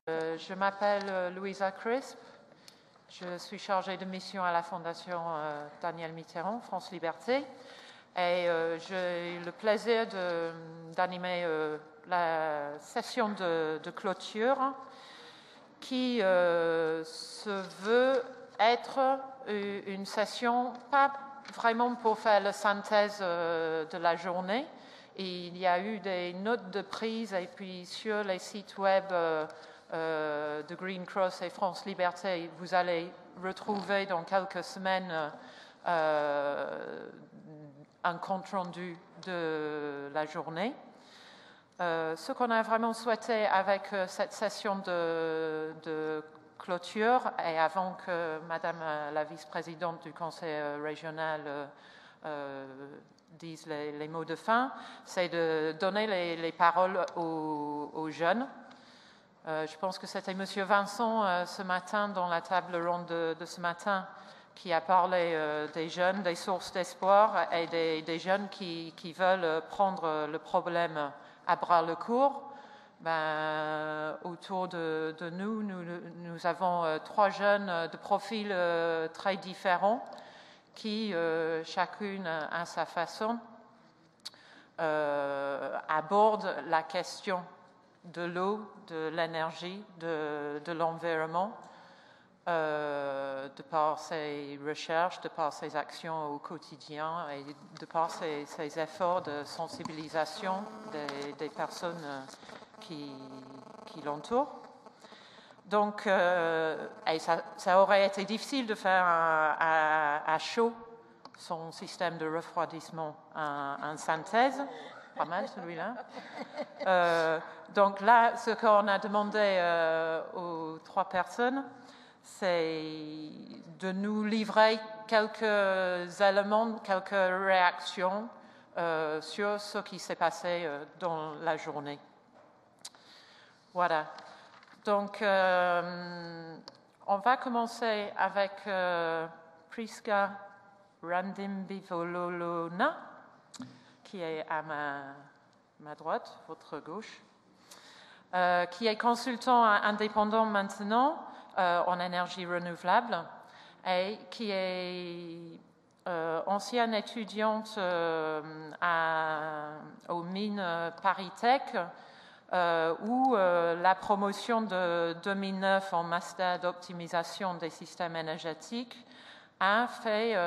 Je m'appelle Louisa Crisp. Je suis chargée de mission à la Fondation Daniel Mitterrand, France Liberté. Et j'ai le plaisir d'animer la session de clôture qui se veut être une session, pas vraiment pour faire la synthèse de la journée. Et il y a eu des notes de prise et puis sur les sites web de Green Cross et France Liberté, vous allez retrouver dans quelques semaines un compte rendu de la journée. Ce qu'on a vraiment souhaité avec cette session de clôture, et avant que Madame la vice-présidente du Conseil régional dise les mots de fin, c'est de donner les paroles aux jeunes. Je pense que c'était M. Vincent ce matin, dans la table ronde de ce matin, qui a parlé des jeunes, des sources d'espoir et des jeunes qui veulent prendre le problème à bras le corps. Autour de nous avons trois jeunes de profils très différents qui, chacune à sa façon, abordent la question de l'eau, de l'énergie, de l'environnement, de par ses recherches, de par ses actions au quotidien et de par ses efforts de sensibilisation des personnes qui l'entourent. Donc, et ça aurait été difficile de faire à chaud son système de refroidissement en synthèse. Pas mal celui-là. Donc là, ce qu'on a demandé aux trois personnes, c'est de nous livrer quelques éléments, quelques réactions sur ce qui s'est passé dans la journée. Voilà. Donc, on va commencer avec Priska Randimbivololona, qui est à ma droite, votre gauche, qui est consultant indépendant maintenant en énergie renouvelable et qui est ancienne étudiante aux mines ParisTech, où la promotion de 2009 en master d'optimisation des systèmes énergétiques a fait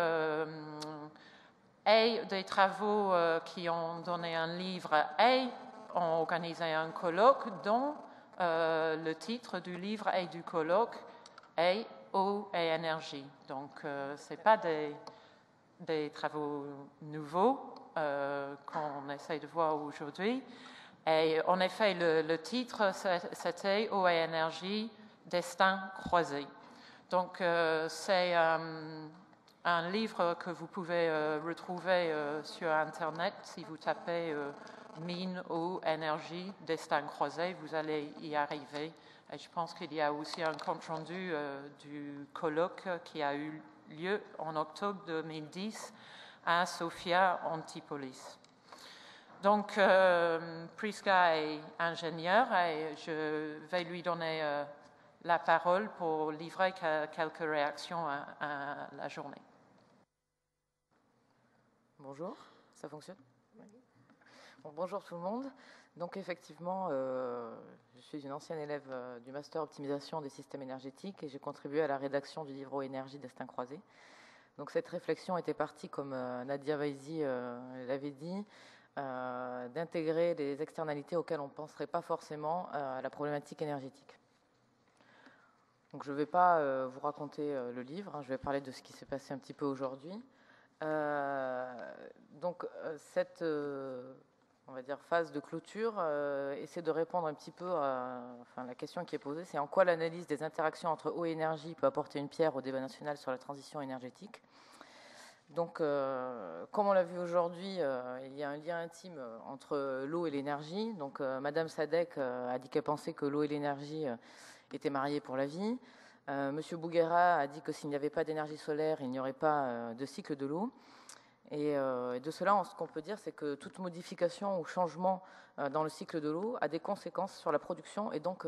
et des travaux qui ont donné un livre et ont organisé un colloque dont le titre du livre et du colloque est Eau et énergie. Donc, ce n'est pas des travaux nouveaux qu'on essaie de voir aujourd'hui. Et en effet, le titre, c'était Eau et énergie, destin croisé. Donc, c'est un livre que vous pouvez retrouver sur Internet. Si vous tapez mine, eau, énergie, destin croisé, vous allez y arriver. Et je pense qu'il y a aussi un compte rendu du colloque qui a eu lieu en octobre 2010 à Sofia Antipolis. Donc, Priska est ingénieure et je vais lui donner la parole pour livrer quelques réactions à la journée. Bonjour, ça fonctionne? Bon, bonjour tout le monde. Donc effectivement, je suis une ancienne élève du Master Optimisation des systèmes énergétiques et j'ai contribué à la rédaction du livre Eau énergie destin croisé. Donc cette réflexion était partie, comme Nadia Vaisi l'avait dit, d'intégrer les externalités auxquelles on ne penserait pas forcément à la problématique énergétique. Donc je ne vais pas vous raconter le livre, hein, je vais parler de ce qui s'est passé un petit peu aujourd'hui. Cette on va dire phase de clôture essaie de répondre un petit peu à la question qui est posée, c'est en quoi l'analyse des interactions entre eau et énergie peut apporter une pierre au débat national sur la transition énergétique. Donc, comme on l'a vu aujourd'hui, il y a un lien intime entre l'eau et l'énergie. Donc, Madame Sadek a dit qu'elle pensait que l'eau et l'énergie étaient mariées pour la vie. Monsieur Bouguera a dit que s'il n'y avait pas d'énergie solaire, il n'y aurait pas de cycle de l'eau. Et de cela, ce qu'on peut dire, c'est que toute modification ou changement dans le cycle de l'eau a des conséquences sur la production et donc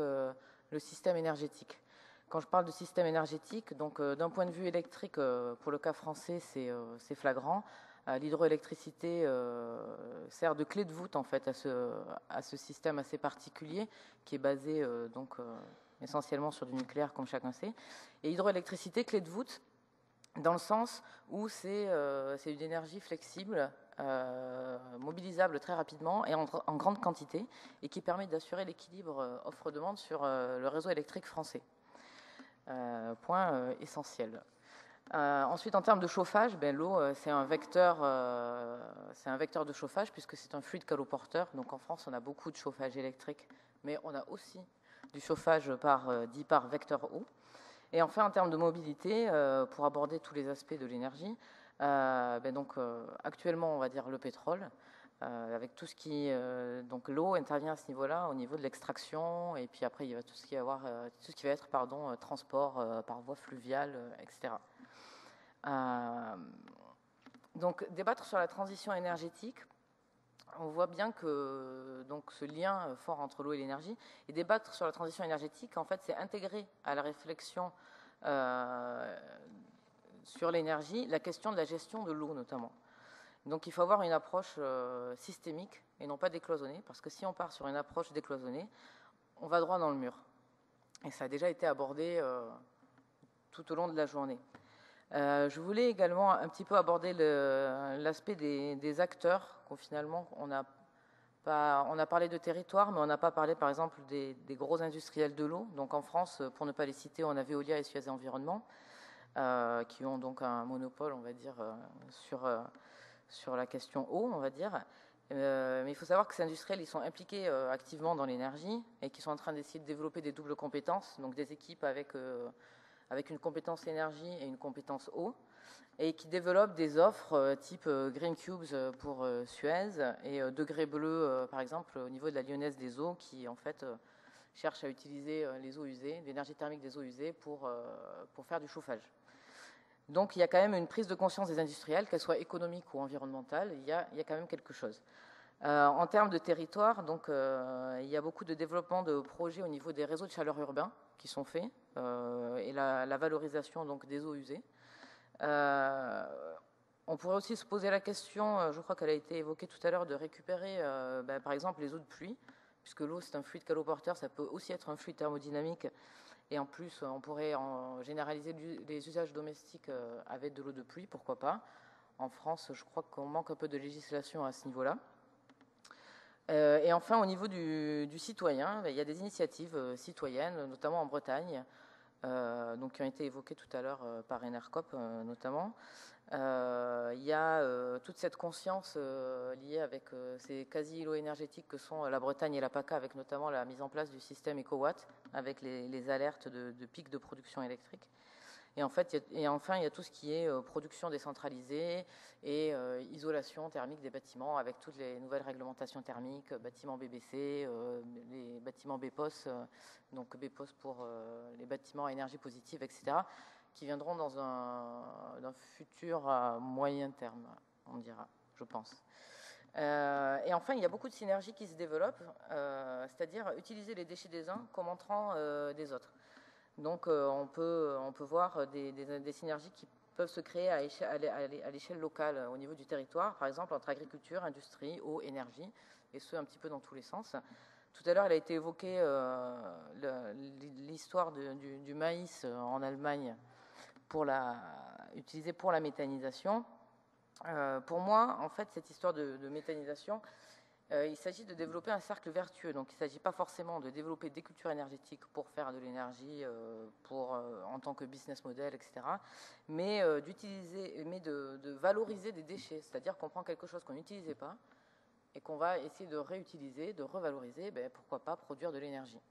le système énergétique. Quand je parle de système énergétique, donc d'un point de vue électrique, pour le cas français, c'est flagrant. L'hydroélectricité sert de clé de voûte en fait à ce système assez particulier qui est basé essentiellement sur du nucléaire, comme chacun sait. Et hydroélectricité, clé de voûte, dans le sens où c'est une énergie flexible, mobilisable très rapidement et en grande quantité, et qui permet d'assurer l'équilibre offre-demande sur le réseau électrique français. Point essentiel. Ensuite, en termes de chauffage, l'eau, c'est un vecteur de chauffage, puisque c'est un fluide caloporteur. Donc en France, on a beaucoup de chauffage électrique, mais on a aussi du chauffage dit par vecteur eau. Et enfin, en termes de mobilité, pour aborder tous les aspects de l'énergie, actuellement, on va dire le pétrole, avec tout ce qui... donc l'eau intervient à ce niveau-là, au niveau de l'extraction, et puis après, il y a tout ce qui va être transport par voie fluviale, etc. Donc, débattre sur la transition énergétique, on voit bien que ce lien fort entre l'eau et l'énergie, et débattre sur la transition énergétique, en fait, c'est intégrer à la réflexion sur l'énergie la question de la gestion de l'eau, notamment. Donc, il faut avoir une approche systémique et non pas décloisonnée, parce que si on part sur une approche décloisonnée, on va droit dans le mur. Et ça a déjà été abordé tout au long de la journée. Je voulais également un petit peu aborder l'aspect des acteurs. Finalement, on a parlé de territoire, mais on n'a pas parlé, par exemple, des gros industriels de l'eau. Donc en France, pour ne pas les citer, on a Veolia et Suez Environnement, qui ont donc un monopole, on va dire, sur la question eau, on va dire. Mais il faut savoir que ces industriels, ils sont impliqués activement dans l'énergie et qui sont en train d'essayer de développer des doubles compétences, donc des équipes avec une compétence énergie et une compétence eau, et qui développent des offres type Green Cubes pour Suez et Degré Bleu, par exemple, au niveau de la Lyonnaise des Eaux, qui en fait cherche à utiliser les eaux usées, l'énergie thermique des eaux usées pour faire du chauffage. Donc il y a quand même une prise de conscience des industriels, qu'elle soit économique ou environnementale, il y a quand même quelque chose. En termes de territoire, donc, il y a beaucoup de développement de projets au niveau des réseaux de chaleur urbains qui sont faits, et la valorisation donc, des eaux usées. On pourrait aussi se poser la question, je crois qu'elle a été évoquée tout à l'heure, de récupérer par exemple les eaux de pluie, puisque l'eau c'est un fluide caloporteur, ça peut aussi être un fluide thermodynamique, et en plus on pourrait généraliser les usages domestiques avec de l'eau de pluie, pourquoi pas. En France, je crois qu'on manque un peu de législation à ce niveau-là. Et enfin, au niveau du citoyen, il y a des initiatives citoyennes, notamment en Bretagne, donc, qui ont été évoquées tout à l'heure par Enercop notamment. Il y a toute cette conscience liée avec ces quasi-îlots énergétiques que sont la Bretagne et la PACA, avec notamment la mise en place du système EcoWatt, avec les alertes de pics de production électrique. Et, enfin, il y a tout ce qui est production décentralisée et isolation thermique des bâtiments, avec toutes les nouvelles réglementations thermiques, bâtiments BBC, les bâtiments BPOS, donc BPOS pour les bâtiments à énergie positive, etc., qui viendront dans un futur à moyen terme, on dira, je pense. Et enfin, il y a beaucoup de synergies qui se développent, c'est-à-dire utiliser les déchets des uns comme entrant des autres. Donc on peut voir des synergies qui peuvent se créer à l'échelle locale, au niveau du territoire, par exemple entre agriculture, industrie, eau, énergie, et ce un petit peu dans tous les sens. Tout à l'heure, il a été évoqué l'histoire du maïs en Allemagne utilisé pour la méthanisation. Pour moi, en fait, cette histoire de méthanisation, il s'agit de développer un cercle vertueux. Donc, il ne s'agit pas forcément de développer des cultures énergétiques pour faire de l'énergie, en tant que business model, etc. Mais de valoriser des déchets. C'est-à-dire qu'on prend quelque chose qu'on n'utilisait pas et qu'on va essayer de réutiliser, de revaloriser, pourquoi pas produire de l'énergie.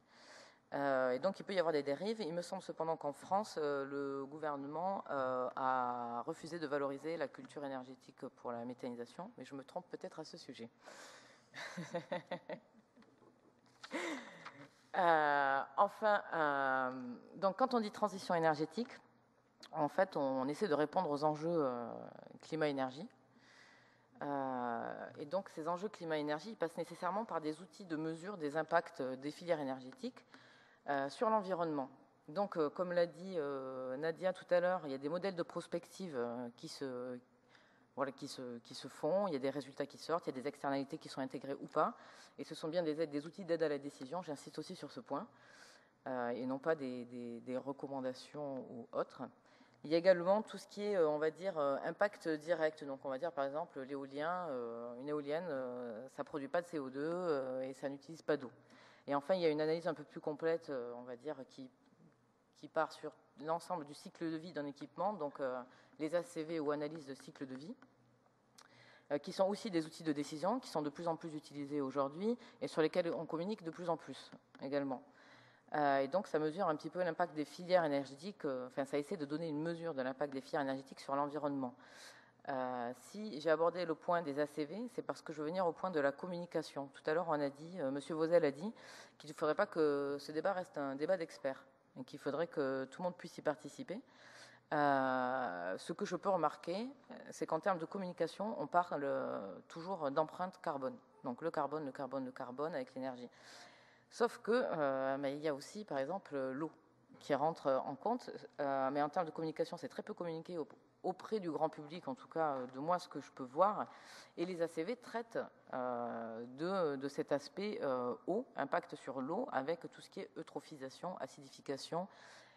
Et donc, il peut y avoir des dérives. Il me semble cependant qu'en France, le gouvernement a refusé de valoriser la culture énergétique pour la méthanisation. Mais je me trompe peut-être à ce sujet. Donc quand on dit transition énergétique, en fait, on essaie de répondre aux enjeux climat-énergie. Et donc ces enjeux climat-énergie passent nécessairement par des outils de mesure des impacts des filières énergétiques, Sur l'environnement, donc comme l'a dit Nadia tout à l'heure, il y a des modèles de prospective qui se font, il y a des résultats qui sortent, il y a des externalités qui sont intégrées ou pas, et ce sont bien des outils d'aide à la décision, j'insiste aussi sur ce point, et non pas des recommandations ou autres. Il y a également tout ce qui est, on va dire, impact direct, donc on va dire par exemple l'éolien, une éolienne, ça ne produit pas de CO2 et ça n'utilise pas d'eau. Et enfin, il y a une analyse un peu plus complète, on va dire, qui part sur l'ensemble du cycle de vie d'un équipement, donc les ACV ou analyses de cycle de vie, qui sont aussi des outils de décision, qui sont de plus en plus utilisés aujourd'hui et sur lesquels on communique de plus en plus également. Et donc, ça mesure un petit peu l'impact des filières énergétiques, enfin, ça essaie de donner une mesure de l'impact des filières énergétiques sur l'environnement. Si j'ai abordé le point des ACV, c'est parce que je veux venir au point de la communication. Tout à l'heure, on a dit, Monsieur Vauzel a dit qu'il ne faudrait pas que ce débat reste un débat d'experts et qu'il faudrait que tout le monde puisse y participer. Ce que je peux remarquer, c'est qu'en termes de communication, on parle toujours d'empreinte carbone. Donc le carbone, le carbone, le carbone avec l'énergie. Sauf que mais il y a aussi, par exemple, l'eau qui rentre en compte. Mais en termes de communication, c'est très peu communiqué auprès du grand public, en tout cas de moi, ce que je peux voir. Et les ACV traitent de cet aspect eau, impact sur l'eau, avec tout ce qui est eutrophisation, acidification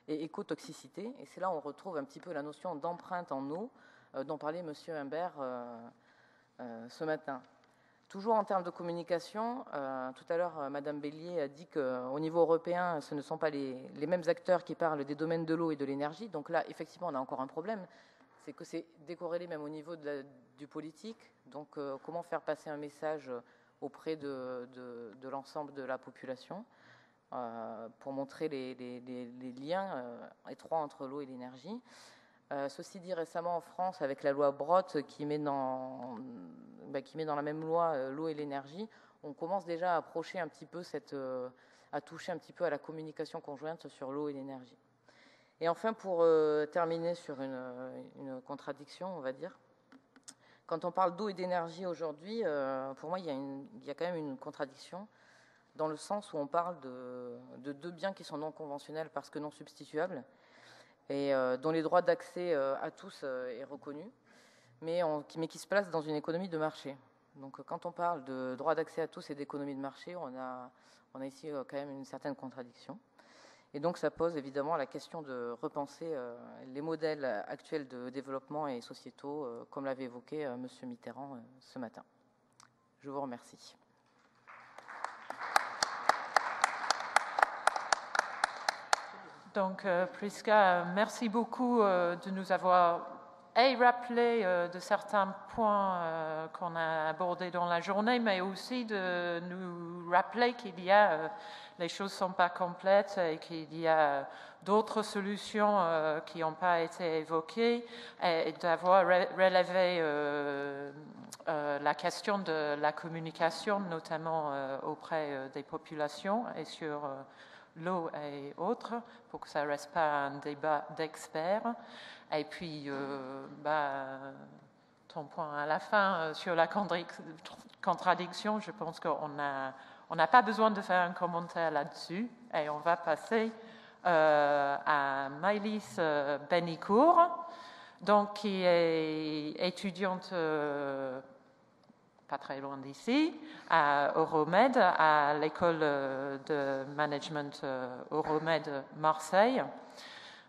et écotoxicité. Et c'est là où on retrouve un petit peu la notion d'empreinte en eau dont parlait M. Humbert ce matin. Toujours en termes de communication, tout à l'heure, Madame Bélier a dit qu'au niveau européen, ce ne sont pas les mêmes acteurs qui parlent des domaines de l'eau et de l'énergie. Donc là, effectivement, on a encore un problème. C'est que c'est décorrélé même au niveau du politique. Donc, comment faire passer un message auprès de l'ensemble de la population pour montrer les liens étroits entre l'eau et l'énergie. Ceci dit, récemment en France, avec la loi Brottes qui met dans la même loi l'eau et l'énergie, on commence déjà à approcher un petit peu à toucher un petit peu à la communication conjointe sur l'eau et l'énergie. Et enfin, pour terminer sur une contradiction, on va dire, quand on parle d'eau et d'énergie aujourd'hui, pour moi, il y a quand même une contradiction dans le sens où on parle de deux biens qui sont non conventionnels parce que non substituables et dont les droits d'accès à tous est reconnu, mais qui se placent dans une économie de marché. Donc quand on parle de droit d'accès à tous et d'économie de marché, on a ici quand même une certaine contradiction. Et donc ça pose évidemment la question de repenser les modèles actuels de développement et sociétaux, comme l'avait évoqué M. Mitterrand ce matin. Je vous remercie. Donc, Prisca, merci beaucoup de nous avoir rappelé de certains points qu'on a abordés dans la journée, mais aussi de nous rappeler qu'il y a, les choses ne sont pas complètes et qu'il y a d'autres solutions qui n'ont pas été évoquées, et d'avoir relevé la question de la communication, notamment auprès des populations et sur l'eau et autres, pour que ça ne reste pas un débat d'experts. Et puis, ton point à la fin sur la contradiction, je pense qu'on n'a pas besoin de faire un commentaire là-dessus. Et on va passer à Maëlys Benicourt, donc, qui est étudiante pas très loin d'ici, à Euromed, à l'école de management Euromed Marseille,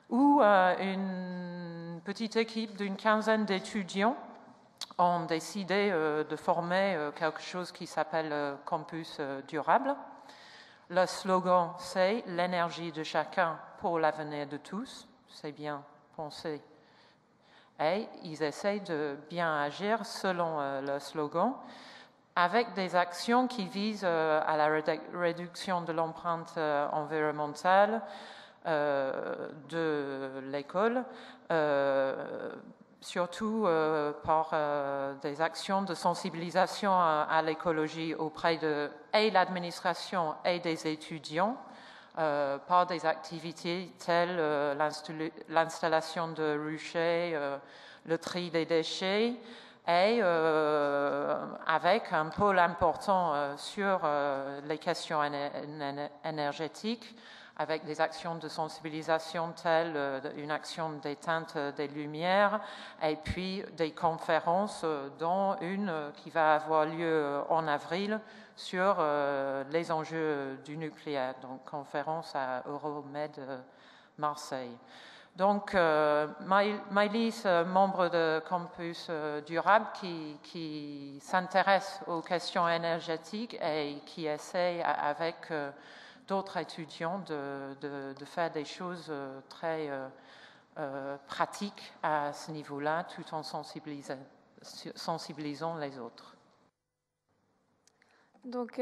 où une petite équipe d'une quinzaine d'étudiants ont décidé de former quelque chose qui s'appelle Campus Durable. Le slogan, c'est « L'énergie de chacun pour l'avenir de tous ». C'est bien pensé. Et ils essayent de bien agir selon le slogan, avec des actions qui visent à la réduction de l'empreinte environnementale de l'école, surtout par des actions de sensibilisation à l'écologie auprès de l'administration et des étudiants, par des activités telles l'installation de ruchers, le tri des déchets, et avec un pôle important sur les questions énergétiques, avec des actions de sensibilisation telles une action d'éteinte des lumières et puis des conférences, dont une qui va avoir lieu en avril sur les enjeux du nucléaire, donc conférence à Euromed Marseille. Donc, Maëlys, membre de Campus Durable, qui s'intéresse aux questions énergétiques et qui essaie avec d'autres étudiants de faire des choses très pratiques à ce niveau-là, tout en sensibilisant les autres. Donc,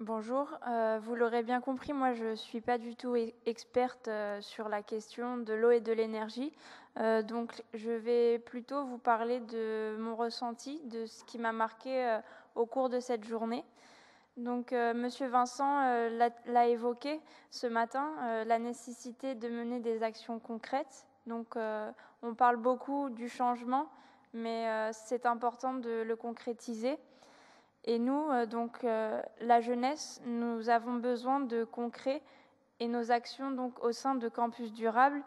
bonjour. Vous l'aurez bien compris, moi je ne suis pas du tout experte sur la question de l'eau et de l'énergie. Donc, je vais plutôt vous parler de mon ressenti, de ce qui m'a marqué au cours de cette journée. Donc, Monsieur Vincent l'a évoqué ce matin, la nécessité de mener des actions concrètes. Donc, on parle beaucoup du changement, mais c'est important de le concrétiser. Et nous, la jeunesse, nous avons besoin de concret, et nos actions donc, au sein de Campus Durable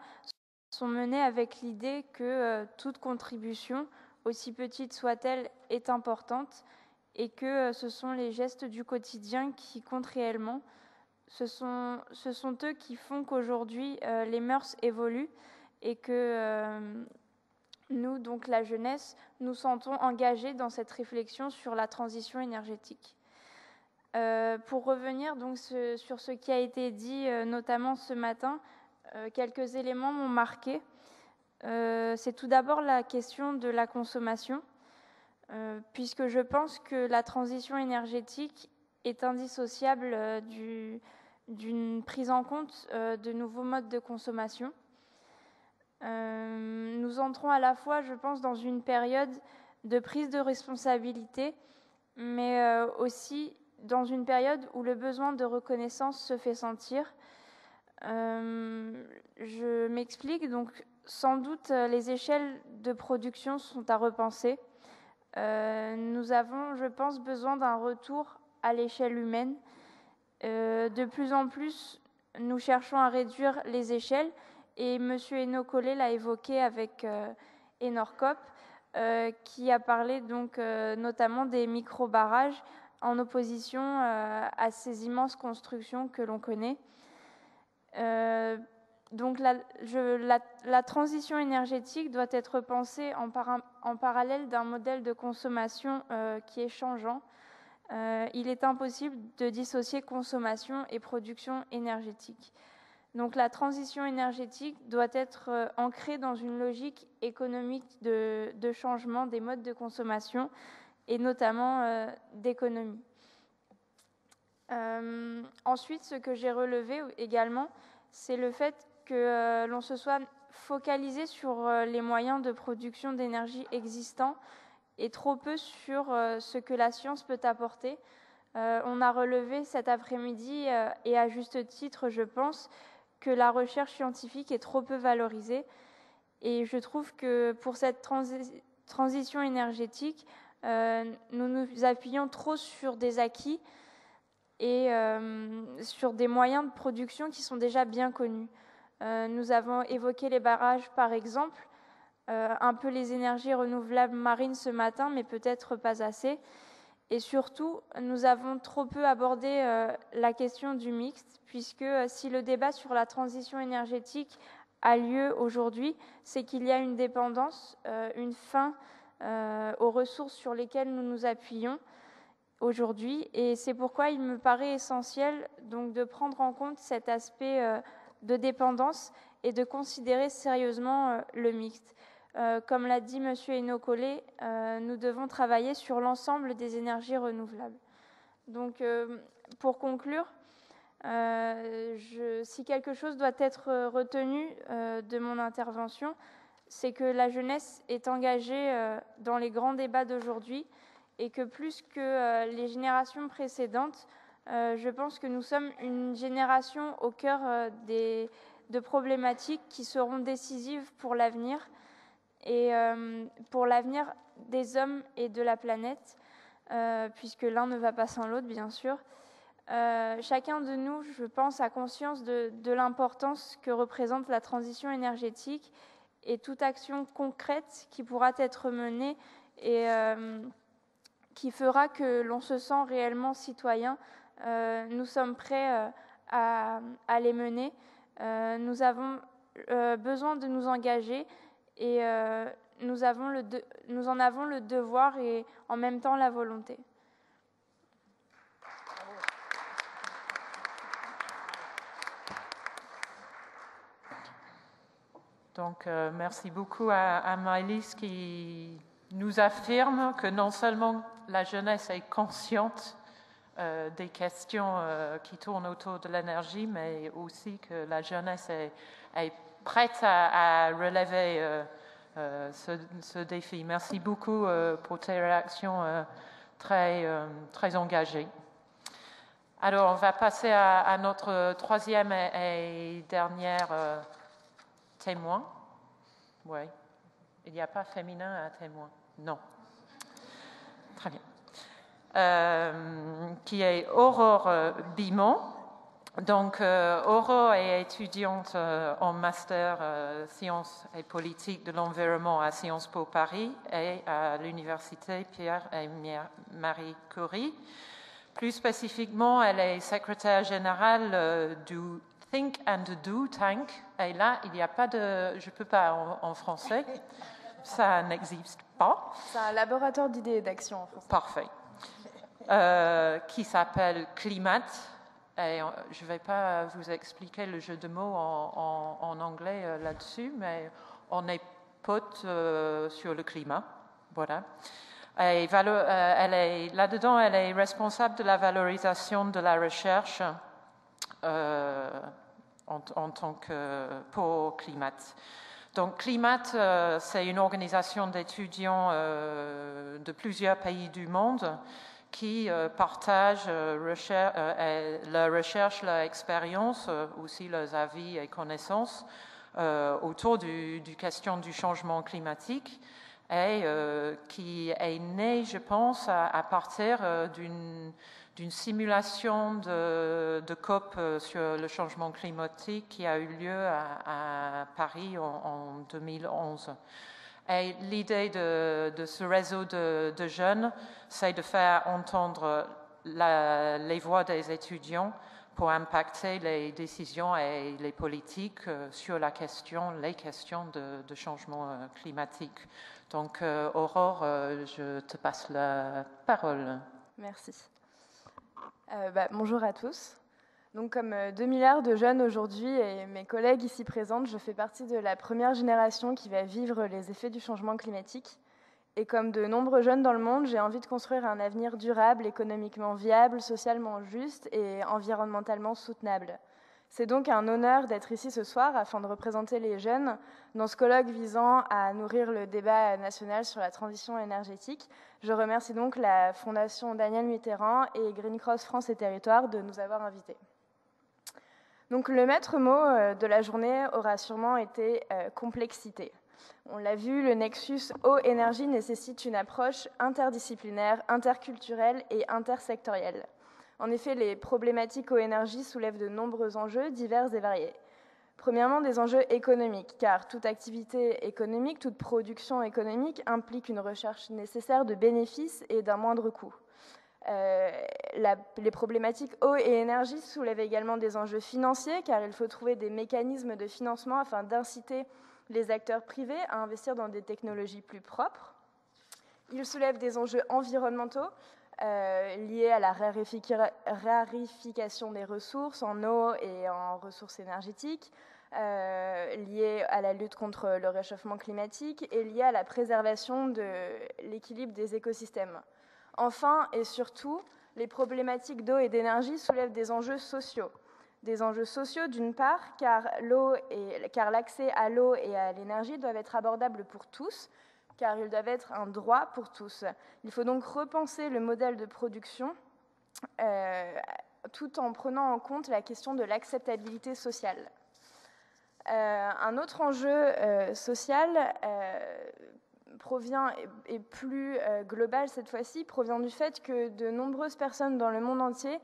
sont menées avec l'idée que toute contribution, aussi petite soit-elle, est importante, et que ce sont les gestes du quotidien qui comptent réellement. Ce sont eux qui font qu'aujourd'hui, les mœurs évoluent, et que nous, donc la jeunesse, nous sentons engagés dans cette réflexion sur la transition énergétique. Pour revenir donc sur ce qui a été dit, notamment ce matin, quelques éléments m'ont marqué. C'est tout d'abord la question de la consommation, puisque je pense que la transition énergétique est indissociable d'une prise en compte de nouveaux modes de consommation. Nous entrons à la fois, je pense, dans une période de prise de responsabilité, mais aussi dans une période où le besoin de reconnaissance se fait sentir. Je m'explique, donc sans doute les échelles de production sont à repenser. Nous avons, je pense, besoin d'un retour à l'échelle humaine. De plus en plus, nous cherchons à réduire les échelles, et M. Eno Collet l'a évoqué avec Enorcop, qui a parlé donc notamment des micro-barrages en opposition à ces immenses constructions que l'on connaît. Donc la transition énergétique doit être pensée en parallèle d'un modèle de consommation qui est changeant. Il est impossible de dissocier consommation et production énergétique. Donc la transition énergétique doit être ancrée dans une logique économique de changement des modes de consommation et notamment d'économie. Ensuite, ce que j'ai relevé également, c'est le fait que l'on se soit focalisé sur les moyens de production d'énergie existants et trop peu sur ce que la science peut apporter. On a relevé cet après-midi, et à juste titre, je pense, que la recherche scientifique est trop peu valorisée. Et je trouve que pour cette transition énergétique, nous nous appuyons trop sur des acquis et sur des moyens de production qui sont déjà bien connus. Nous avons évoqué les barrages, par exemple, un peu les énergies renouvelables marines ce matin, mais peut-être pas assez. Et surtout, nous avons trop peu abordé la question du mixte, puisque si le débat sur la transition énergétique a lieu aujourd'hui, c'est qu'il y a une dépendance, une fin aux ressources sur lesquelles nous nous appuyons aujourd'hui. Et c'est pourquoi il me paraît essentiel donc, de prendre en compte cet aspect de dépendance et de considérer sérieusement le mixte. Comme l'a dit M. Eno Collet, nous devons travailler sur l'ensemble des énergies renouvelables. Donc, pour conclure, si quelque chose doit être retenu de mon intervention, c'est que la jeunesse est engagée dans les grands débats d'aujourd'hui et que plus que les générations précédentes, je pense que nous sommes une génération au cœur de problématiques qui seront décisives pour l'avenir et pour l'avenir des hommes et de la planète, puisque l'un ne va pas sans l'autre, bien sûr. chacun de nous, je pense, a conscience de l'importance que représente la transition énergétique et toute action concrète qui pourra être menée et qui fera que l'on se sent réellement citoyen. Nous sommes prêts à les mener. Nous avons besoin de nous engager et nous en avons le devoir et en même temps la volonté. Donc, merci beaucoup à Maëlys qui nous affirme que non seulement la jeunesse est consciente des questions qui tournent autour de l'énergie, mais aussi que la jeunesse est prête à relever ce défi. Merci beaucoup pour tes réactions très engagées. Alors, on va passer à notre troisième et dernière témoin. Oui. Il n'y a pas féminin à témoin. Non. Très bien. Qui est Aurore Bimon. Donc, Aurore est étudiante en master sciences et politique de l'environnement à Sciences Po Paris et à l'université Pierre et Marie Curie. Plus spécifiquement, elle est secrétaire générale du Think and Do Tank. Et là, il n'y a pas de... Je ne peux pas en français. Ça n'existe pas. C'est un laboratoire d'idées et d'action en français. Parfait. Qui s'appelle Climat. Et je ne vais pas vous expliquer le jeu de mots en anglais là-dessus, mais on est potes sur le climat. Voilà. Et là-dedans, elle est responsable de la valorisation de la recherche en tant que pour Climat. Donc, Climat, c'est une organisation d'étudiants de plusieurs pays du monde qui partagent leur recherche, leur expérience, aussi leurs avis et connaissances autour du question du changement climatique et qui est né, je pense, à partir d'une simulation de COP sur le changement climatique qui a eu lieu à Paris en 2011. Et l'idée de ce réseau de jeunes, c'est de faire entendre les voix des étudiants pour impacter les décisions et les politiques sur les questions de changement climatique. Donc, Aurore, je te passe la parole. Merci. Bonjour à tous. Donc, comme 2 milliards de jeunes aujourd'hui et mes collègues ici présentes, je fais partie de la première génération qui va vivre les effets du changement climatique. Et comme de nombreux jeunes dans le monde, j'ai envie de construire un avenir durable, économiquement viable, socialement juste et environnementalement soutenable. C'est donc un honneur d'être ici ce soir afin de représenter les jeunes dans ce colloque visant à nourrir le débat national sur la transition énergétique. Je remercie donc la Fondation Daniel Mitterrand et Green Cross France et Territoires de nous avoir invités. Donc le maître mot de la journée aura sûrement été complexité. On l'a vu, le nexus eau-énergie nécessite une approche interdisciplinaire, interculturelle et intersectorielle. En effet, les problématiques eau-énergie soulèvent de nombreux enjeux divers et variés. Premièrement, des enjeux économiques, car toute activité économique, toute production économique implique une recherche nécessaire de bénéfices et d'un moindre coût. Les problématiques eau et énergie soulèvent également des enjeux financiers, car il faut trouver des mécanismes de financement afin d'inciter les acteurs privés à investir dans des technologies plus propres. Ils soulèvent des enjeux environnementaux liés à la raréfication des ressources en eau et en ressources énergétiques, liés à la lutte contre le réchauffement climatique et liés à la préservation de l'équilibre des écosystèmes. Enfin et surtout, les problématiques d'eau et d'énergie soulèvent des enjeux sociaux. Des enjeux sociaux d'une part, car l'accès à l'eau et à l'énergie doivent être abordables pour tous, car ils doivent être un droit pour tous. Il faut donc repenser le modèle de production tout en prenant en compte la question de l'acceptabilité sociale. Un autre enjeu social provient, et plus global cette fois-ci, provient du fait que de nombreuses personnes dans le monde entier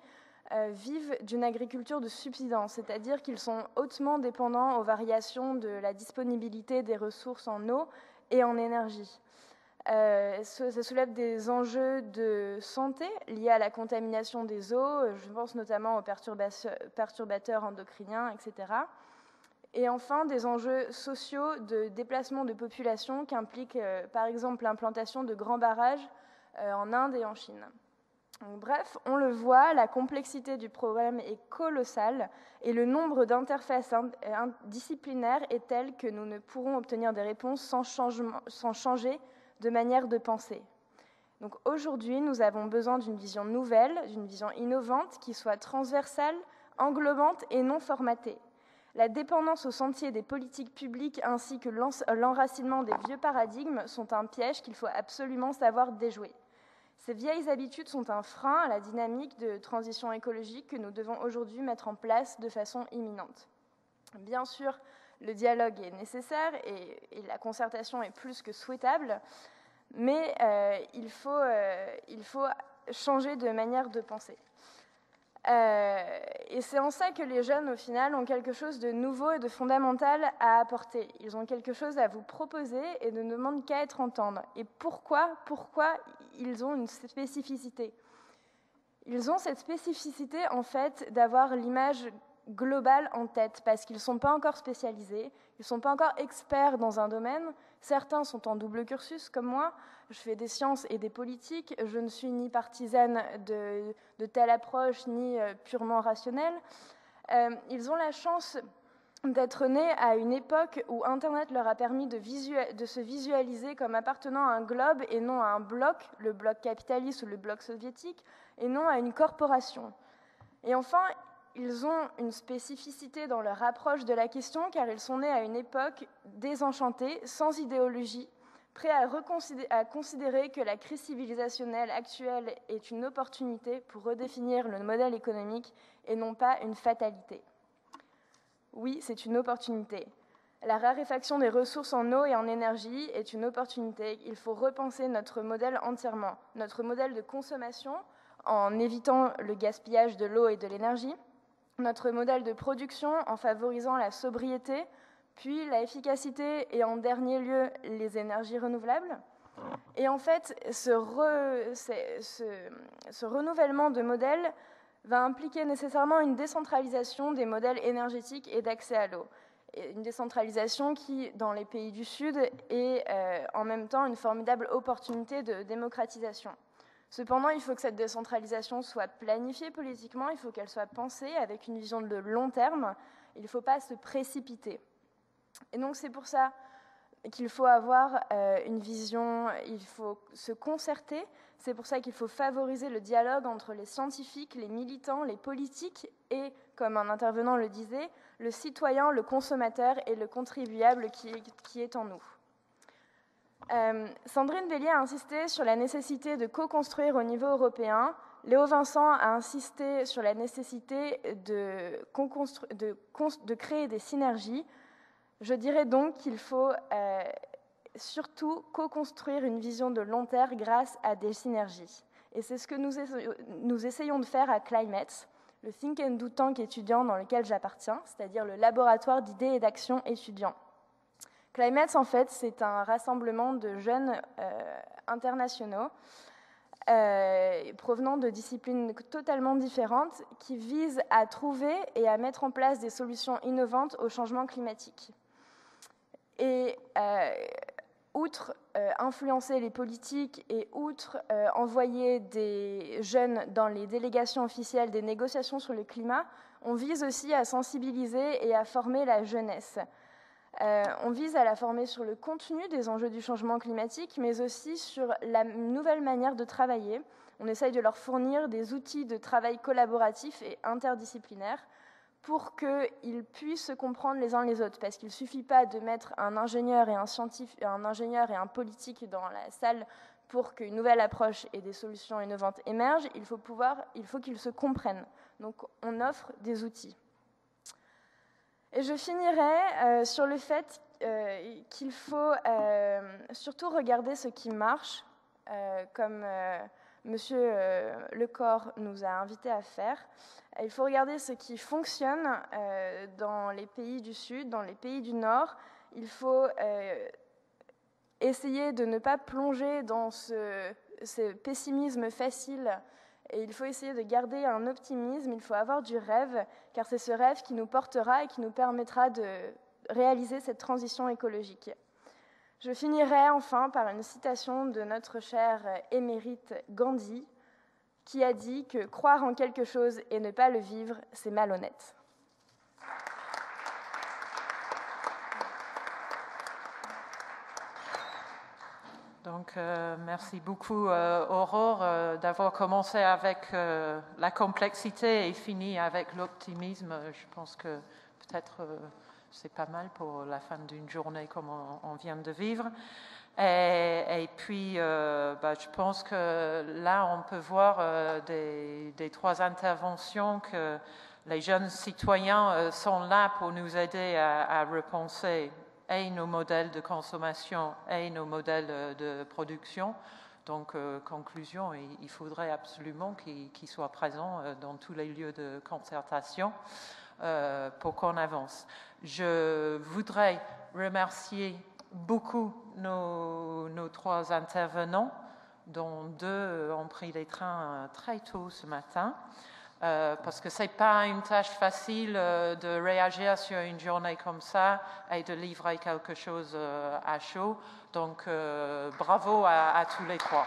vivent d'une agriculture de subsistance, c'est-à-dire qu'ils sont hautement dépendants aux variations de la disponibilité des ressources en eau et en énergie. Ça soulève des enjeux de santé liés à la contamination des eaux, je pense notamment aux perturbateurs endocriniens, etc. Et enfin, des enjeux sociaux de déplacement de population qui impliquent par exemple l'implantation de grands barrages en Inde et en Chine. Donc, bref, on le voit, la complexité du problème est colossale et le nombre d'interfaces disciplinaires est tel que nous ne pourrons obtenir des réponses sans changer de manière de penser. Donc aujourd'hui, nous avons besoin d'une vision nouvelle, d'une vision innovante qui soit transversale, englobante et non formatée. La dépendance au sentier des politiques publiques ainsi que l'enracinement des vieux paradigmes sont un piège qu'il faut absolument savoir déjouer. Ces vieilles habitudes sont un frein à la dynamique de transition écologique que nous devons aujourd'hui mettre en place de façon imminente. Bien sûr, le dialogue est nécessaire et la concertation est plus que souhaitable, mais il faut changer de manière de penser. Et c'est en ça que les jeunes, au final, ont quelque chose de nouveau et de fondamental à apporter. Ils ont quelque chose à vous proposer et ne demandent qu'à être entendus. Et pourquoi ils ont une spécificité? Ils ont cette spécificité, en fait, d'avoir l'image globale en tête, parce qu'ils ne sont pas encore spécialisés, ils ne sont pas encore experts dans un domaine. Certains sont en double cursus, comme moi. Je fais des sciences et des politiques. Je ne suis ni partisane de telle approche, ni purement rationnelle. Ils ont la chance d'être nés à une époque où Internet leur a permis de se visualiser comme appartenant à un globe et non à un bloc, le bloc capitaliste ou le bloc soviétique, et non à une corporation. Et enfin, ils ont une spécificité dans leur approche de la question car ils sont nés à une époque désenchantée, sans idéologie, prêts à considérer que la crise civilisationnelle actuelle est une opportunité pour redéfinir le modèle économique et non pas une fatalité. Oui, c'est une opportunité. La raréfaction des ressources en eau et en énergie est une opportunité. Il faut repenser notre modèle entièrement, notre modèle de consommation en évitant le gaspillage de l'eau et de l'énergie, notre modèle de production en favorisant la sobriété, puis la efficacité et en dernier lieu les énergies renouvelables. Et en fait, ce renouvellement de modèles va impliquer nécessairement une décentralisation des modèles énergétiques et d'accès à l'eau. Une décentralisation qui, dans les pays du Sud, est en même temps une formidable opportunité de démocratisation. Cependant, il faut que cette décentralisation soit planifiée politiquement, il faut qu'elle soit pensée avec une vision de long terme, il ne faut pas se précipiter. Et donc c'est pour ça qu'il faut avoir une vision, il faut se concerter, c'est pour ça qu'il faut favoriser le dialogue entre les scientifiques, les militants, les politiques et, comme un intervenant le disait, le citoyen, le consommateur et le contribuable qui est en nous. Sandrine Bélier a insisté sur la nécessité de co-construire au niveau européen. Léo Vincent a insisté sur la nécessité de créer des synergies. Je dirais donc qu'il faut surtout co-construire une vision de long terme grâce à des synergies. Et c'est ce que nous essayons de faire à Climate, le Think and Do Tank étudiant dans lequel j'appartiens, c'est-à-dire le laboratoire d'idées et d'actions étudiants. Climate, en fait, c'est un rassemblement de jeunes internationaux provenant de disciplines totalement différentes qui visent à trouver et à mettre en place des solutions innovantes au changement climatique. Et outre influencer les politiques et outre envoyer des jeunes dans les délégations officielles des négociations sur le climat, on vise aussi à sensibiliser et à former la jeunesse. On vise à la former sur le contenu des enjeux du changement climatique, mais aussi sur la nouvelle manière de travailler. On essaye de leur fournir des outils de travail collaboratif et interdisciplinaire pour qu'ils puissent se comprendre les uns les autres, parce qu'il ne suffit pas de mettre un ingénieur et un scientifique, un ingénieur et un politique dans la salle pour qu'une nouvelle approche et des solutions innovantes émergent. Il faut qu'ils se comprennent. Donc on offre des outils. Et je finirai sur le fait qu'il faut surtout regarder ce qui marche, comme Monsieur Lecor nous a invités à faire. Il faut regarder ce qui fonctionne dans les pays du Sud, dans les pays du Nord. Il faut essayer de ne pas plonger dans ce pessimisme facile. Et il faut essayer de garder un optimisme, il faut avoir du rêve, car c'est ce rêve qui nous portera et qui nous permettra de réaliser cette transition écologique. Je finirai enfin par une citation de notre cher émérite Gandhi, qui a dit que croire en quelque chose et ne pas le vivre, c'est malhonnête. Donc, merci beaucoup, Aurore, d'avoir commencé avec la complexité et fini avec l'optimisme. Je pense que peut-être c'est pas mal pour la fin d'une journée comme on vient de vivre. Et puis, je pense que là, on peut voir des trois interventions que les jeunes citoyens sont là pour nous aider à repenser et nos modèles de consommation et nos modèles de production. Donc, conclusion, il faudrait absolument qu'ils soient présents dans tous les lieux de concertation pour qu'on avance. Je voudrais remercier beaucoup nos trois intervenants, dont deux ont pris les trains très tôt ce matin. Parce que ce n'est pas une tâche facile de réagir sur une journée comme ça et de livrer quelque chose à chaud. Donc, bravo à tous les trois.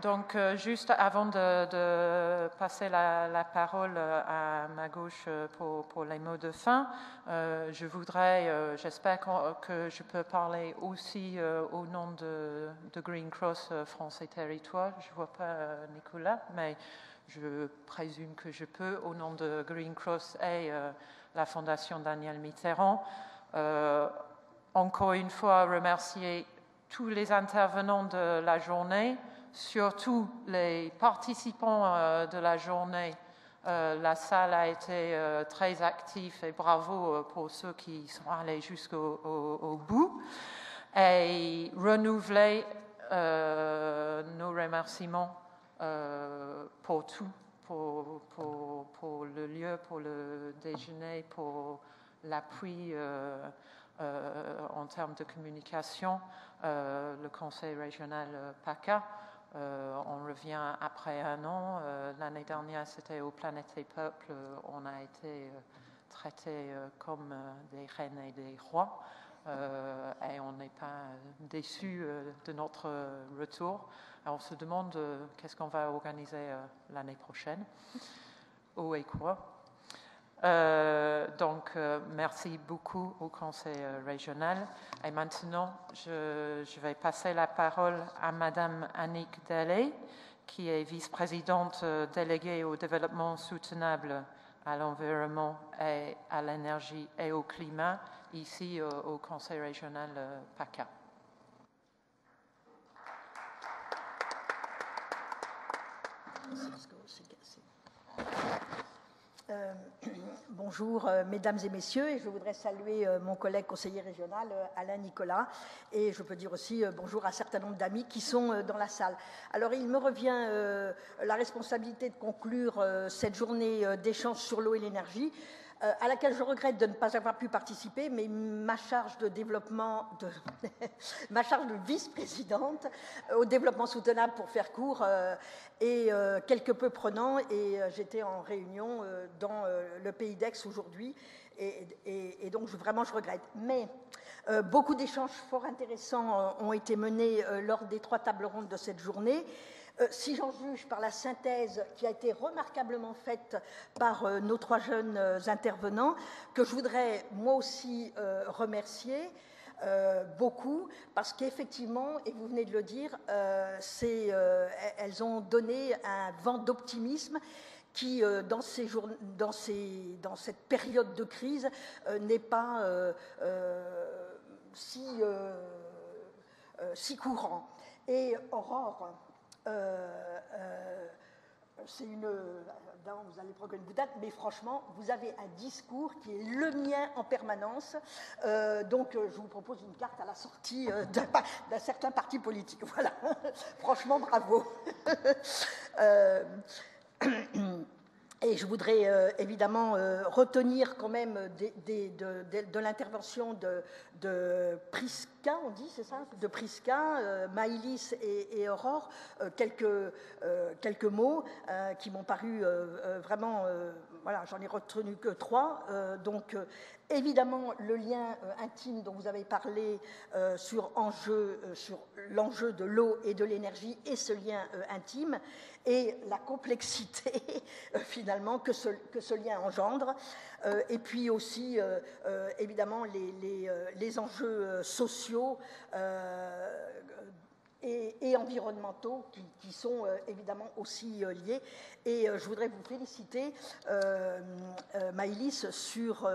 Donc, juste avant de passer la parole à ma gauche pour les mots de fin, je voudrais, j'espère que je peux parler aussi au nom de Green Cross France et Territoires. Je ne vois pas Nicolas, mais je présume que je peux au nom de Green Cross et la Fondation Daniel Mitterrand. Encore une fois, remercier tous les intervenants de la journée, surtout les participants de la journée. La salle a été très active et bravo pour ceux qui sont allés jusqu'au bout. Et renouveler nos remerciements pour tout, pour le lieu, pour le déjeuner, pour l'appui en termes de communication, le conseil régional PACA. On revient après un an. L'année dernière, c'était au Planète et Peuple. On a été traités comme des reines et des rois. Et on n'est pas déçus de notre retour. Alors, on se demande qu'est-ce qu'on va organiser l'année prochaine. Où et quoi. Donc, merci beaucoup au Conseil régional. Et maintenant, je vais passer la parole à Madame Annick Daly, qui est vice-présidente déléguée au développement soutenable, à l'environnement et à l'énergie et au climat, ici au Conseil régional PACA. Bonjour mesdames et messieurs, et je voudrais saluer mon collègue conseiller régional Alain Nicolas, et je peux dire aussi bonjour à un certain nombre d'amis qui sont dans la salle. Alors il me revient la responsabilité de conclure cette journée d'échange sur l'eau et l'énergie, à laquelle je regrette de ne pas avoir pu participer, mais ma charge de développement, ma charge de vice-présidente au développement soutenable, pour faire court, est quelque peu prenant, et j'étais en réunion dans le pays d'Aix aujourd'hui, et donc vraiment je regrette. Mais beaucoup d'échanges fort intéressants ont été menés lors des 3 tables rondes de cette journée. Si j'en juge par la synthèse qui a été remarquablement faite par nos 3 jeunes intervenants, que je voudrais moi aussi remercier beaucoup, parce qu'effectivement, et vous venez de le dire, elles ont donné un vent d'optimisme qui, dans cette période de crise, n'est pas si courant. Et Aurore, c'est une... vous allez prendre une boutade, mais franchement, vous avez un discours qui est le mien en permanence. Donc, je vous propose une carte à la sortie d'un certain parti politique. Voilà. Franchement, bravo. Et je voudrais évidemment retenir quand même de l'intervention de Prisca, on dit, c'est ça, de Prisca, Maëlys et Aurore, quelques mots qui m'ont paru vraiment, voilà, j'en ai retenu que 3. Donc, évidemment, le lien intime dont vous avez parlé sur l'enjeu de l'eau et de l'énergie et ce lien intime, et la complexité finalement que ce lien engendre, et puis aussi évidemment les enjeux sociaux et environnementaux qui sont évidemment aussi liés. Et je voudrais vous féliciter, Maëlys, sur...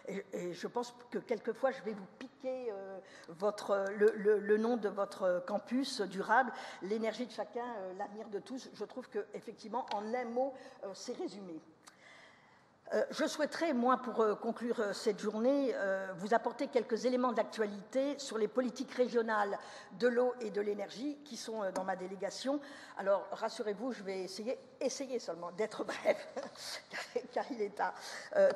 et je pense que quelquefois, je vais vous piquer le nom de votre campus durable, l'énergie de chacun, l'avenir de tous. Je trouve qu'effectivement, en un mot, c'est résumé. Je souhaiterais, moi, pour conclure cette journée, vous apporter quelques éléments d'actualité sur les politiques régionales de l'eau et de l'énergie qui sont dans ma délégation. Alors, rassurez-vous, je vais essayer seulement d'être bref, car il est tard.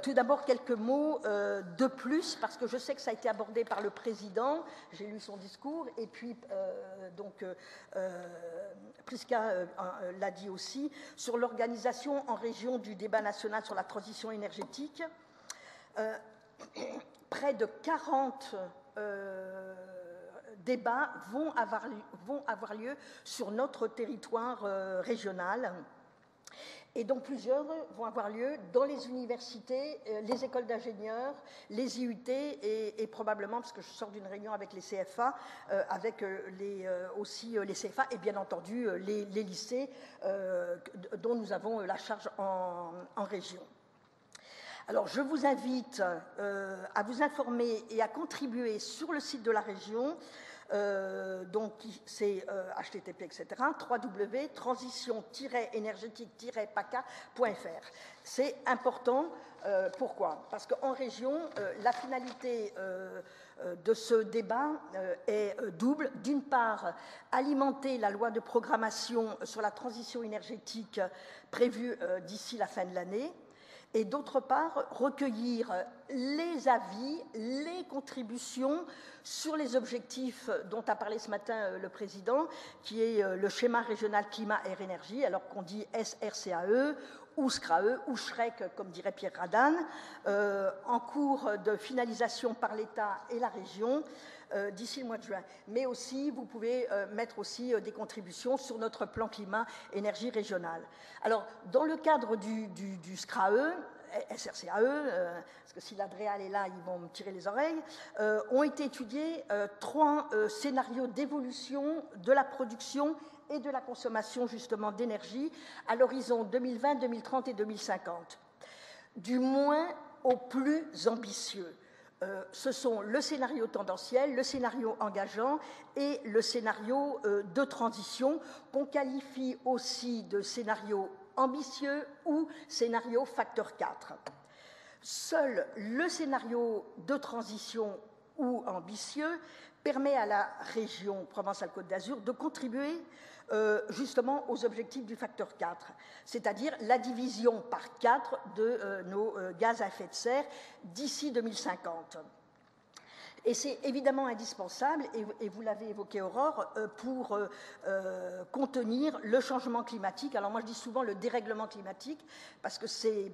Tout d'abord, quelques mots de plus, parce que je sais que ça a été abordé par le président, j'ai lu son discours, et puis, Prisca l'a dit aussi, sur l'organisation en région du débat national sur la transition énergétique. Près de 40 débats vont avoir lieu sur notre territoire régional. Et donc plusieurs vont avoir lieu dans les universités, les écoles d'ingénieurs, les IUT et probablement, parce que je sors d'une réunion avec les CFA, avec aussi les CFA et bien entendu les lycées dont nous avons la charge en région. Alors je vous invite à vous informer et à contribuer sur le site de la région. Donc c'est http etc. www.transition-énergétique-paca.fr. C'est important. Pourquoi? Parce qu'en région, la finalité de ce débat est double. D'une part, alimenter la loi de programmation sur la transition énergétique prévue d'ici la fin de l'année. Et d'autre part, recueillir les avis, les contributions sur les objectifs dont a parlé ce matin le président, qui est le schéma régional climat air énergie, alors qu'on dit SRCAE ou SCRAE ou SHREC, comme dirait Pierre Radane, en cours de finalisation par l'État et la région d'ici le mois de juin. Mais aussi, vous pouvez mettre aussi des contributions sur notre plan climat-énergie régional. Alors, dans le cadre du SCRAE, SRCAE, parce que si l'Adréal est là, ils vont me tirer les oreilles, ont été étudiés 3 scénarios d'évolution de la production et de la consommation justement d'énergie à l'horizon 2020, 2030 et 2050. Du moins au plus ambitieux. Ce sont le scénario tendanciel, le scénario engageant et le scénario de transition qu'on qualifie aussi de scénario ambitieux ou scénario facteur 4. Seul le scénario de transition ou ambitieux permet à la région Provence-Alpes-Côte d'Azur de contribuer justement aux objectifs du facteur 4, c'est-à-dire la division par 4 de nos gaz à effet de serre d'ici 2050. Et c'est évidemment indispensable, et vous l'avez évoqué Aurore, pour contenir le changement climatique. Alors moi je dis souvent le dérèglement climatique, parce que c'est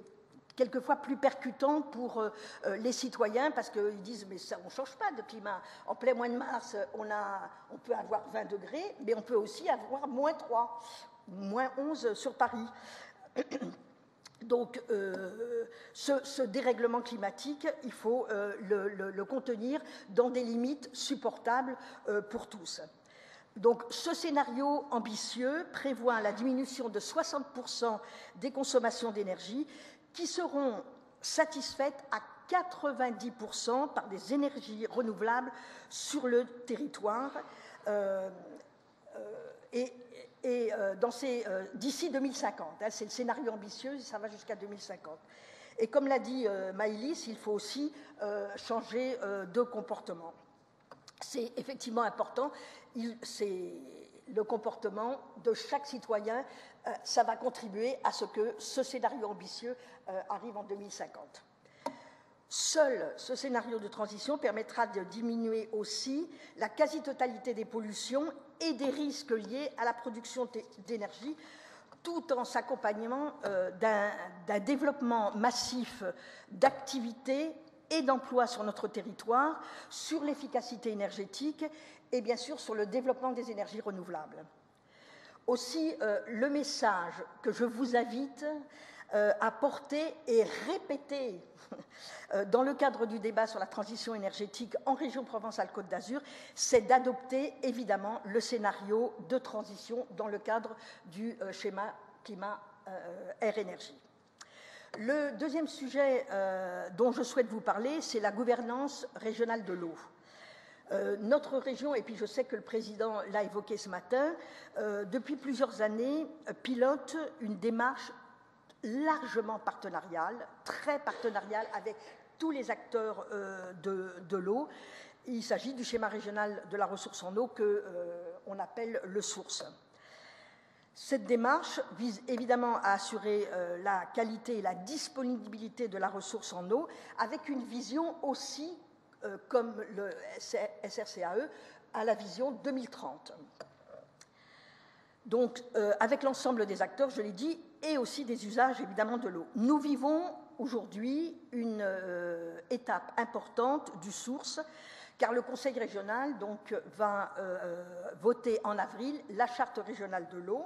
quelquefois plus percutant pour les citoyens, parce qu'ils disent mais ça, on ne change pas de climat. En plein mois de mars, on peut avoir 20 degrés, mais on peut aussi avoir moins 3, moins 11 sur Paris. Donc, ce dérèglement climatique, il faut le contenir dans des limites supportables pour tous. Donc, ce scénario ambitieux prévoit la diminution de 60% des consommations d'énergie qui seront satisfaites à 90% par des énergies renouvelables sur le territoire. d'ici 2050. Hein, c'est le scénario ambitieux, ça va jusqu'à 2050. Et comme l'a dit Maëlys, il faut aussi changer de comportement. C'est effectivement important, c'est le comportement de chaque citoyen, ça va contribuer à ce que ce scénario ambitieux arrive en 2050. Seul ce scénario de transition permettra de diminuer aussi la quasi-totalité des pollutions et des risques liés à la production d'énergie, tout en s'accompagnant d'un développement massif d'activités et d'emplois sur notre territoire, sur l'efficacité énergétique et bien sûr sur le développement des énergies renouvelables. Aussi, le message que je vous invite à porter et répéter dans le cadre du débat sur la transition énergétique en région Provence-Alpes-Côte d'Azur, c'est d'adopter évidemment le scénario de transition dans le cadre du schéma climat-air-énergie. Le deuxième sujet dont je souhaite vous parler, c'est la gouvernance régionale de l'eau. Notre région, et puis je sais que le président l'a évoqué ce matin, depuis plusieurs années pilote une démarche largement partenariale, très partenariale avec tous les acteurs de l'eau. Il s'agit du schéma régional de la ressource en eau qu'on appelle le SOURCE. Cette démarche vise évidemment à assurer la qualité et la disponibilité de la ressource en eau, avec une vision aussi, comme le SRCAE, à la vision 2030. Donc, avec l'ensemble des acteurs, je l'ai dit, et aussi des usages évidemment de l'eau. Nous vivons aujourd'hui une étape importante du SOURCE, car le Conseil régional donc, va voter en avril la charte régionale de l'eau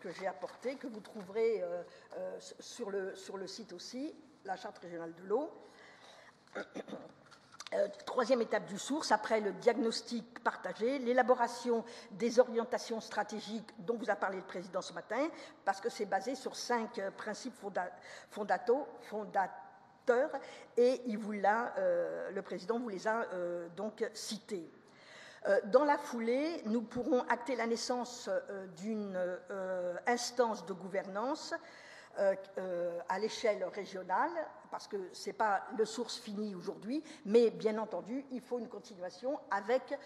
que j'ai apportée, que vous trouverez sur le site aussi, la charte régionale de l'eau. Troisième étape du SOURCE, après le diagnostic partagé, l'élaboration des orientations stratégiques dont vous a parlé le président ce matin, parce que c'est basé sur 5 principes fondateurs, et le président vous les a donc cités. Dans la foulée, nous pourrons acter la naissance d'une instance de gouvernance à l'échelle régionale, parce que ce n'est pas le SOURCE fini aujourd'hui, mais bien entendu, il faut une continuation avec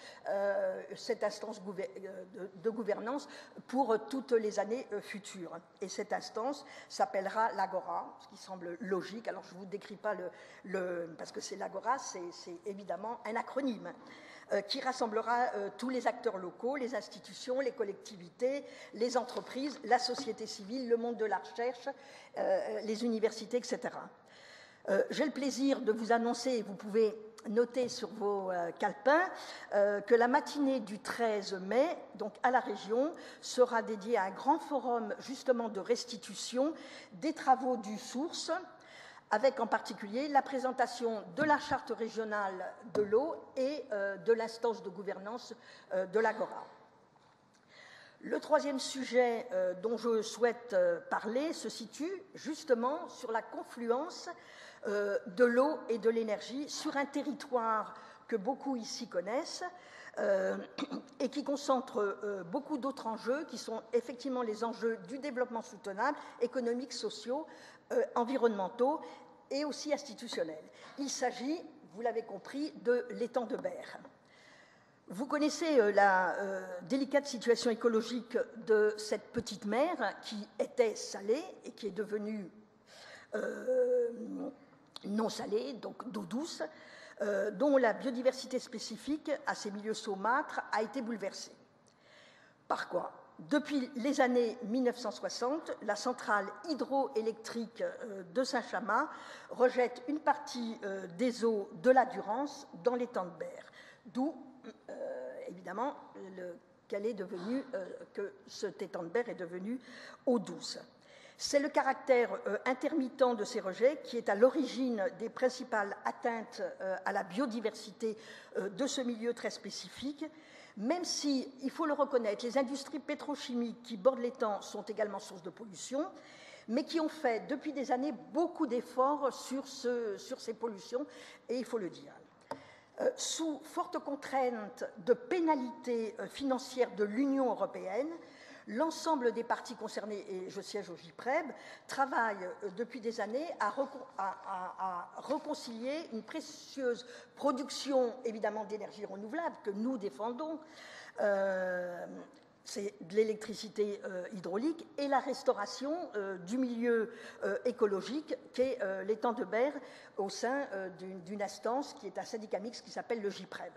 cette instance de gouvernance pour toutes les années futures. Et cette instance s'appellera l'Agora, ce qui semble logique. Alors, je ne vous décris pas parce que c'est l'Agora, c'est évidemment un acronyme qui rassemblera tous les acteurs locaux, les institutions, les collectivités, les entreprises, la société civile, le monde de la recherche, les universités, etc. J'ai le plaisir de vous annoncer, et vous pouvez noter sur vos calepins, que la matinée du 13 mai, donc à la région, sera dédiée à un grand forum justement de restitution des travaux du SOURCE, avec en particulier la présentation de la charte régionale de l'eau et de l'instance de gouvernance de l'Agora. Le troisième sujet dont je souhaite parler se situe justement sur la confluence de l'eau et de l'énergie sur un territoire que beaucoup ici connaissent et qui concentre beaucoup d'autres enjeux qui sont effectivement les enjeux du développement soutenable, économiques, sociaux, environnementaux et aussi institutionnels. Il s'agit, vous l'avez compris, de l'étang de Berre. Vous connaissez la délicate situation écologique de cette petite mer qui était salée et qui est devenue non salée, donc d'eau douce, dont la biodiversité spécifique à ces milieux saumâtres a été bouleversée. Par quoi ? Depuis les années 1960, la centrale hydroélectrique de Saint-Chamas rejette une partie des eaux de la Durance dans l'étang de Berre, d'où évidemment que cet étang de Berre est devenu eau douce. C'est le caractère intermittent de ces rejets qui est à l'origine des principales atteintes à la biodiversité de ce milieu très spécifique, même si, il faut le reconnaître, les industries pétrochimiques qui bordent l'étang sont également source de pollution, mais qui ont fait depuis des années beaucoup d'efforts sur ces pollutions, et il faut le dire. Sous forte contrainte de pénalités financières de l'Union européenne, l'ensemble des parties concernées, et je siège au JPREB, travaillent depuis des années à réconcilier une précieuse production, évidemment, d'énergie renouvelable que nous défendons, c'est de l'électricité hydraulique, et la restauration du milieu écologique qu'est l'étang de Berre au sein d'une instance qui est un syndicat mixte qui s'appelle le JPREB.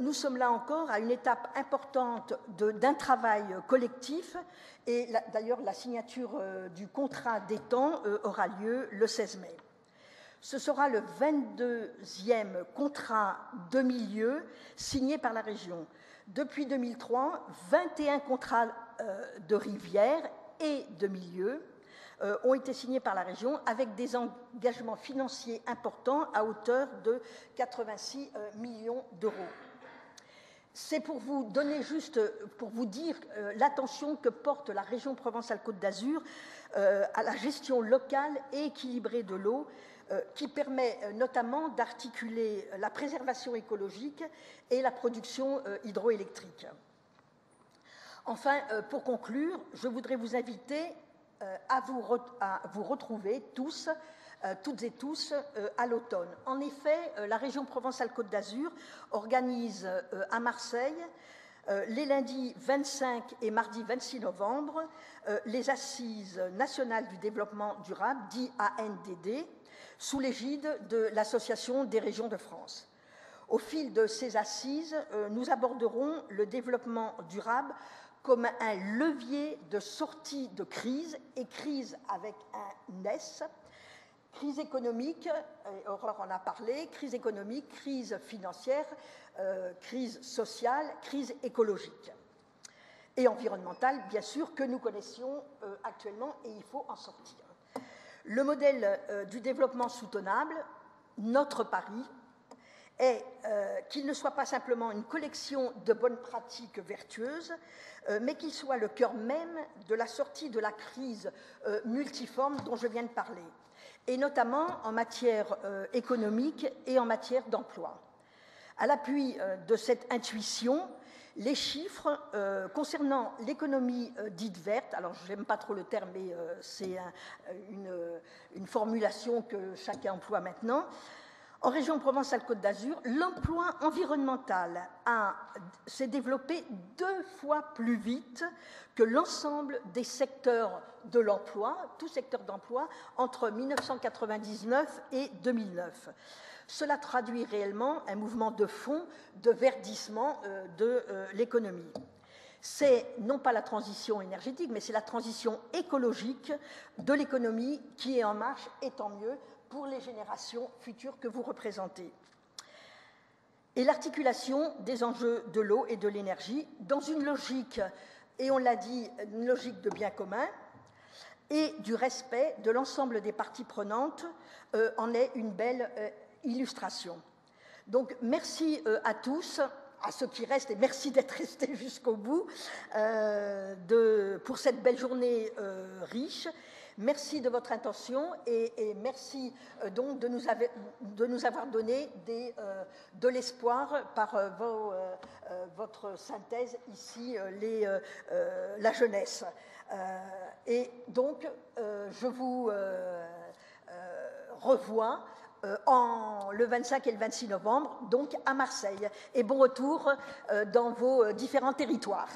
Nous sommes là encore à une étape importante d'un travail collectif, et d'ailleurs la signature du contrat d'étang aura lieu le 16 mai. Ce sera le 22e contrat de milieu signé par la région. Depuis 2003, 21 contrats de rivière et de milieu ont été signés par la région avec des engagements financiers importants à hauteur de 86 millions d'euros. C'est pour vous donner juste, pour vous dire l'attention que porte la région Provence-Alpes-Côte d'Azur à la gestion locale et équilibrée de l'eau, qui permet notamment d'articuler la préservation écologique et la production hydroélectrique. Enfin, pour conclure, je voudrais vous inviter à vous retrouver tous, toutes et tous, à l'automne. En effet, la région Provence-Alpes-Côte d'Azur organise à Marseille, les lundis 25 et mardi 26 novembre, les Assises nationales du développement durable, dit ANDD, sous l'égide de l'Association des régions de France. Au fil de ces assises, nous aborderons le développement durable comme un levier de sortie de crise, et crise avec un S, crise économique, Aurore en a parlé, crise économique, crise financière, crise sociale, crise écologique et environnementale, bien sûr, que nous connaissions actuellement, et il faut en sortir. Le modèle du développement soutenable, notre pari, est qu'il ne soit pas simplement une collection de bonnes pratiques vertueuses, mais qu'il soit le cœur même de la sortie de la crise multiforme dont je viens de parler, et notamment en matière économique et en matière d'emploi. À l'appui de cette intuition, les chiffres concernant l'économie dite verte, alors je n'aime pas trop le terme, mais c'est une formulation que chacun emploie maintenant. En région Provence-Alpes-Côte d'Azur, l'emploi environnemental s'est développé 2 fois plus vite que l'ensemble des secteurs de l'emploi, tous secteurs d'emploi, entre 1999 et 2009. Cela traduit réellement un mouvement de fond de verdissement de l'économie. C'est non pas la transition énergétique, mais c'est la transition écologique de l'économie qui est en marche, et tant mieux, pour les générations futures que vous représentez. Et l'articulation des enjeux de l'eau et de l'énergie dans une logique, et on l'a dit, une logique de bien commun et du respect de l'ensemble des parties prenantes en est une belle illustration. Donc merci à tous, à ceux qui restent, et merci d'être restés jusqu'au bout pour cette belle journée riche. Merci de votre intention, et merci donc de nous avoir donné de l'espoir par votre synthèse ici, la jeunesse. Et donc, je vous revois le 25 et le 26 novembre, donc à Marseille. Et bon retour dans vos différents territoires.